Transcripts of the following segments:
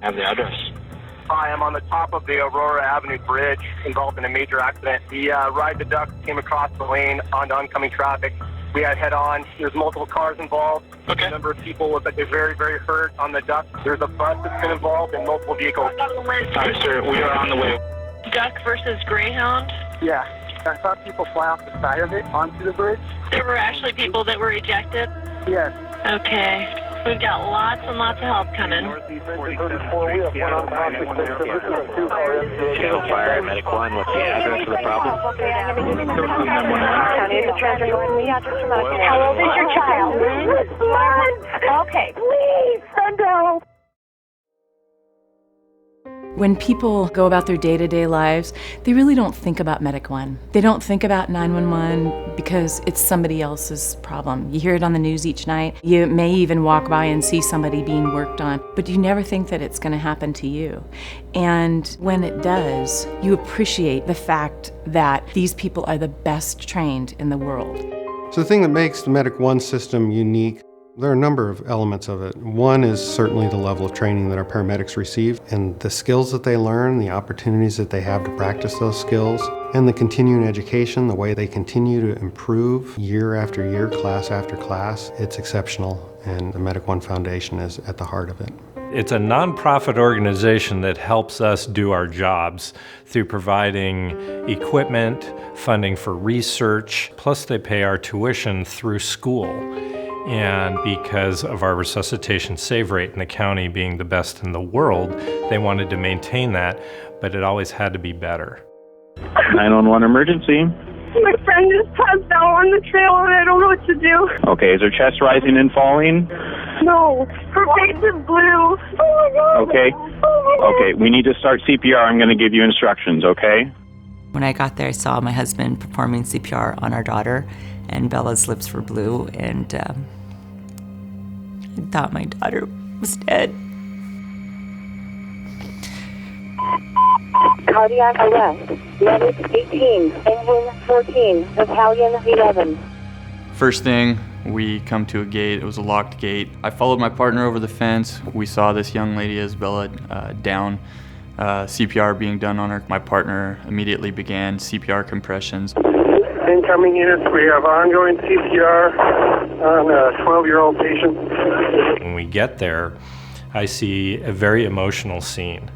Have the address. Hi, I'm on the top of the Aurora Avenue Bridge, involved in a major accident. The ride the duck came across the lane onto oncoming traffic. We had head-on. There's multiple cars involved. Okay. A number of people look like they're very, very hurt on the duck. There's a bus that's been involved and multiple vehicles. All right, sir, we are on the way. Duck versus Greyhound? Yeah. I saw people fly off the side of it onto the bridge. There were actually people that were ejected? Yes. Okay. We've got lots and lots of help coming. Channel Fire, Medic 1, what's the address of the problem? How old is your child? Okay, please send help. When people go about their day-to-day lives, they really don't think about Medic 1. They don't think about 911 because it's somebody else's problem. You hear it on the news each night. You may even walk by and see somebody being worked on, but you never think that it's going to happen to you. And when it does, you appreciate the fact that these people are the best trained in the world. So the thing that makes the Medic 1 system unique, there are a number of elements of it. One is certainly the level of training that our paramedics receive and the skills that they learn, the opportunities that they have to practice those skills, and the continuing education, the way they continue to improve year after year, class after class. It's exceptional, and the Medic 1 Foundation is at the heart of it. It's a nonprofit organization that helps us do our jobs through providing equipment, funding for research, plus they pay our tuition through school. And because of our resuscitation save rate in the county being the best in the world, they wanted to maintain that, but it always had to be better. 911 emergency. My friend just passed out on the trail and I don't know what to do. Okay, is her chest rising and falling? No, her face is blue. Oh my God. Okay. Okay, we need to start CPR. I'm going to give you instructions, okay? When I got there, I saw my husband performing CPR on our daughter, and Bella's lips were blue, and I thought my daughter was dead. Cardiac arrest. Medic 18, engine 14, battalion 11. First thing, we come to a gate. It was a locked gate. I followed my partner over the fence. We saw this young lady, Isabella, down. CPR being done on her. My partner immediately began CPR compressions. Incoming units, we have ongoing CPR on a 12-year-old patient. When we get there, I see a very emotional scene.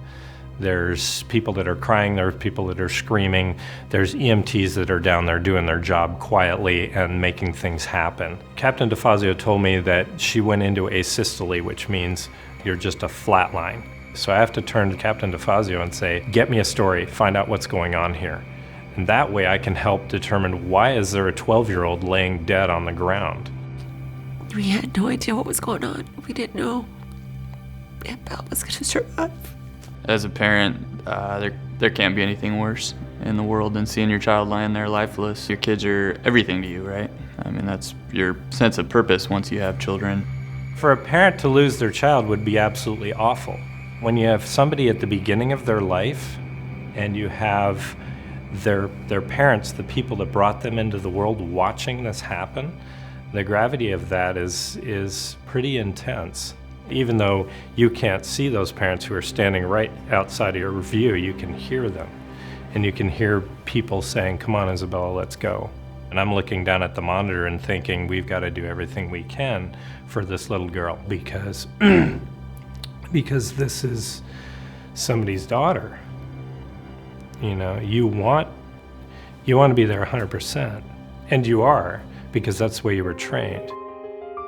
There's people that are crying, there's people that are screaming, there's EMTs that are down there doing their job quietly and making things happen. Captain DeFazio told me that she went into asystole, which means you're just a flat line. So I have to turn to Captain DeFazio and say, get me a story, find out what's going on here. And that way I can help determine why is there a 12-year-old laying dead on the ground. We had no idea what was going on. We didn't know if Belle was going to survive. As a parent, there can't be anything worse in the world than seeing your child lying there lifeless. Your kids are everything to you, right? I mean, that's your sense of purpose once you have children. For a parent to lose their child would be absolutely awful. When you have somebody at the beginning of their life and you have their parents, the people that brought them into the world, watching this happen, the gravity of that is pretty intense. Even though you can't see those parents who are standing right outside of your view, you can hear them. And you can hear people saying, come on, Isabella, let's go. And I'm looking down at the monitor and thinking, we've got to do everything we can for this little girl because this is somebody's daughter. You know, you want to be there 100%, and you are, because that's the way you were trained.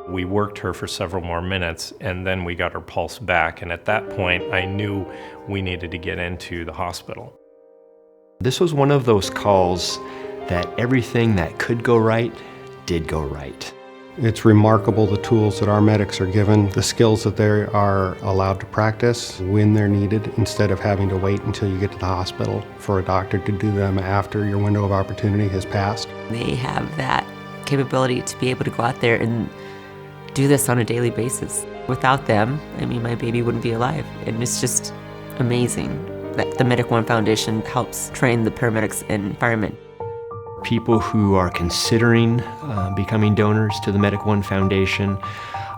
We worked her for several more minutes, and then we got her pulse back, and at that point, I knew we needed to get into the hospital. This was one of those calls that everything that could go right did go right. It's remarkable the tools that our medics are given, the skills that they are allowed to practice when they're needed, instead of having to wait until you get to the hospital for a doctor to do them after your window of opportunity has passed. They have that capability to be able to go out there and do this on a daily basis. Without them, I mean, my baby wouldn't be alive. And it's just amazing that the Medic 1 Foundation helps train the paramedics and firemen. People who are considering becoming donors to the Medic 1 Foundation,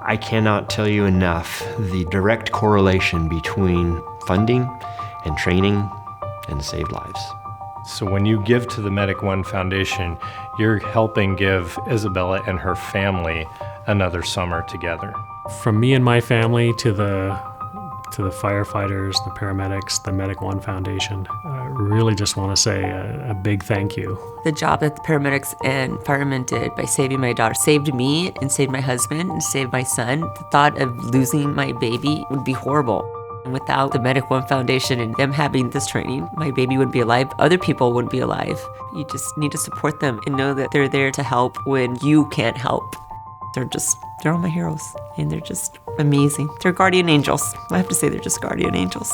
I cannot tell you enough the direct correlation between funding and training and saved lives. So when you give to the Medic One Foundation, you're helping give Isabella and her family another summer together. From me and my family to the firefighters, the paramedics, the Medic One Foundation, I really just want to say a big thank you. The job that the paramedics and firemen did by saving my daughter saved me and saved my husband and saved my son. The thought of losing my baby would be horrible. And without the Medic One Foundation and them having this training, my baby wouldn't be alive, other people wouldn't be alive. You just need to support them and know that they're there to help when you can't help. They're all my heroes, and they're just amazing. They're guardian angels. I have to say they're just guardian angels.